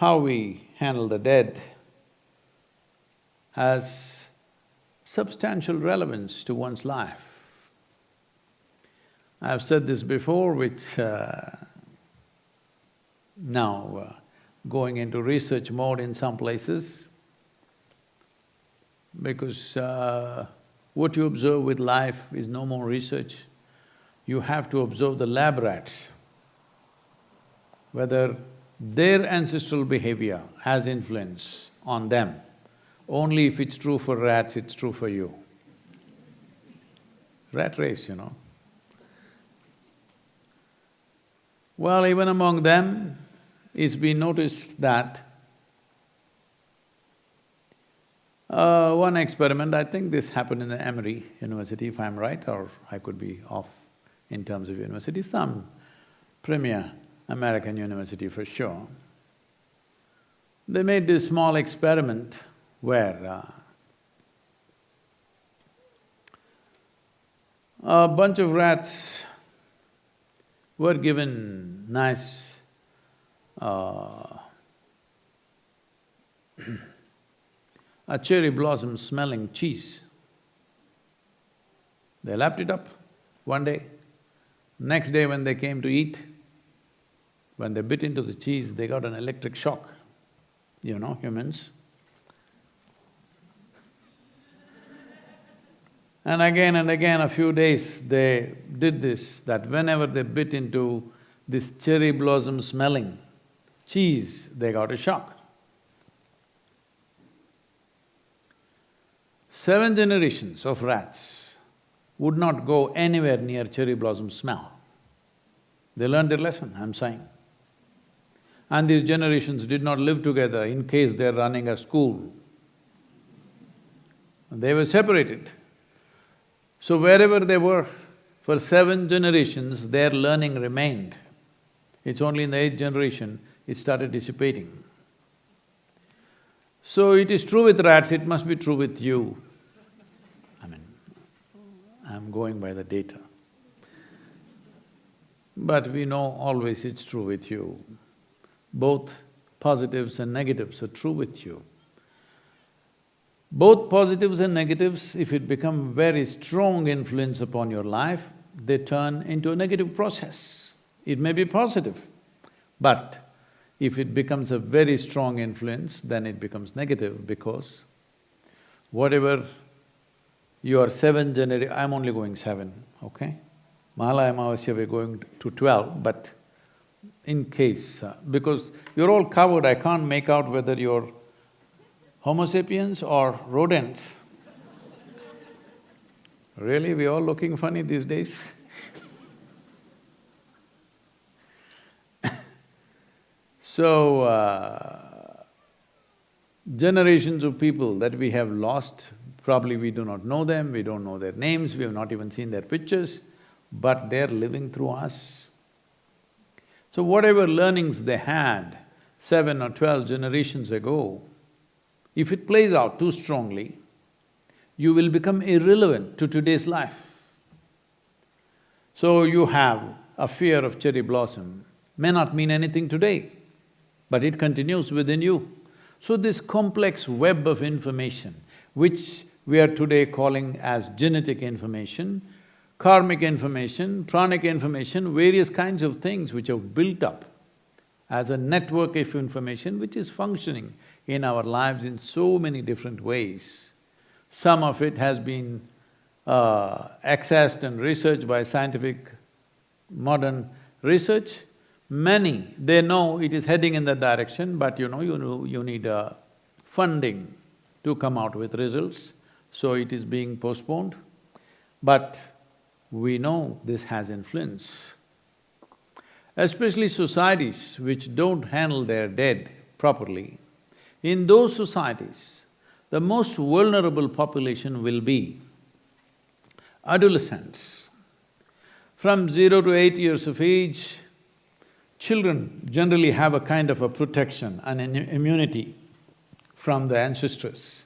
how we handle the dead has substantial relevance to one's life. I've said this before, which now going into research mode in some places, because what you observe with life is no more research. You have to observe the lab rats, whether their ancestral behavior has influence on them. Only if it's true for rats, it's true for you. Rat race, you know. Well, even among them, it's been noticed that one experiment, I think this happened in the Emory University, if I'm right, or I could be off in terms of university, some premier American university for sure. They made this small experiment where a bunch of rats were given nice a cherry blossom smelling cheese. They lapped it up one day. Next day when they came to eat, when they bit into the cheese, they got an electric shock. You know, humans. And again, a few days they did this, that whenever they bit into this cherry blossom smelling cheese, they got a shock. 7 generations of rats would not go anywhere near cherry blossom smell. They learned their lesson, I'm saying. And these generations did not live together in case they're running a school. They were separated. So wherever they were, for 7 generations, their learning remained. It's only in the 8th generation, it started dissipating. So it is true with rats, it must be true with you. I mean, I'm going by the data. But we know always it's true with you. Both positives and negatives are true with you. Both positives and negatives, if it become very strong influence upon your life, they turn into a negative process. It may be positive, but if it becomes a very strong influence, then it becomes negative because whatever your 7 I'm only going 7, okay? Mahala Amavasya we're going to 12, but in case, because you're all covered, I can't make out whether you're Homo sapiens or rodents. Really, we all looking funny these days? So, generations of people that we have lost, probably we do not know them, we don't know their names, we have not even seen their pictures, but they're living through us. So whatever learnings they had 7 or 12 generations ago, if it plays out too strongly, you will become irrelevant to today's life. So you have a fear of cherry blossom, may not mean anything today, but it continues within you. So this complex web of information, which we are today calling as genetic information, karmic information, pranic information, various kinds of things which have built up as a network of information which is functioning in our lives in so many different ways. Some of it has been accessed and researched by scientific modern research. Many, they know it is heading in that direction, but you need funding to come out with results, so it is being postponed. But we know this has influence. Especially societies which don't handle their dead properly, in those societies, the most vulnerable population will be adolescents. From 0 to 8 years of age, children generally have a kind of a protection and an immunity from the ancestors.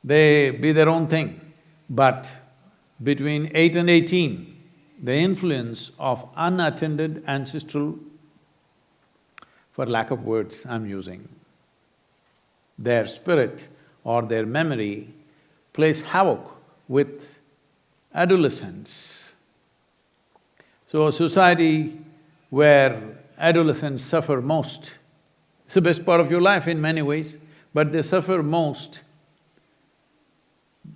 They be their own thing, but between 8 and 18, the influence of unattended ancestral for lack of words I'm using. Their spirit or their memory plays havoc with adolescents. So a society where adolescents suffer most, it's the best part of your life in many ways, but they suffer most.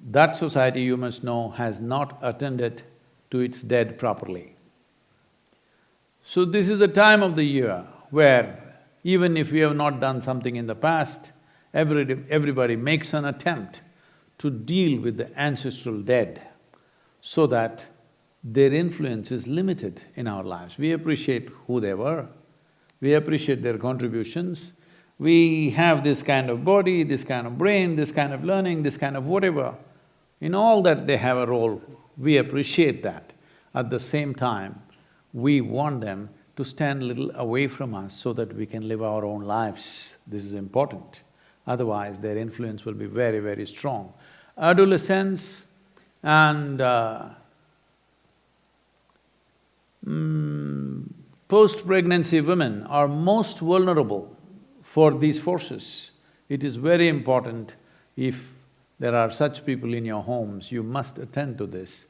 That society, you must know, has not attended to its dead properly. So this is a time of the year where even if we have not done something in the past, everybody makes an attempt to deal with the ancestral dead so that their influence is limited in our lives. We appreciate who they were, we appreciate their contributions, we have this kind of body, this kind of brain, this kind of learning, this kind of whatever. In all that they have a role, we appreciate that. At the same time, we want them to stand a little away from us so that we can live our own lives. This is important. Otherwise, their influence will be very, very strong. Adolescents and post-pregnancy women are most vulnerable for these forces. It is very important, if there are such people in your homes, you must attend to this.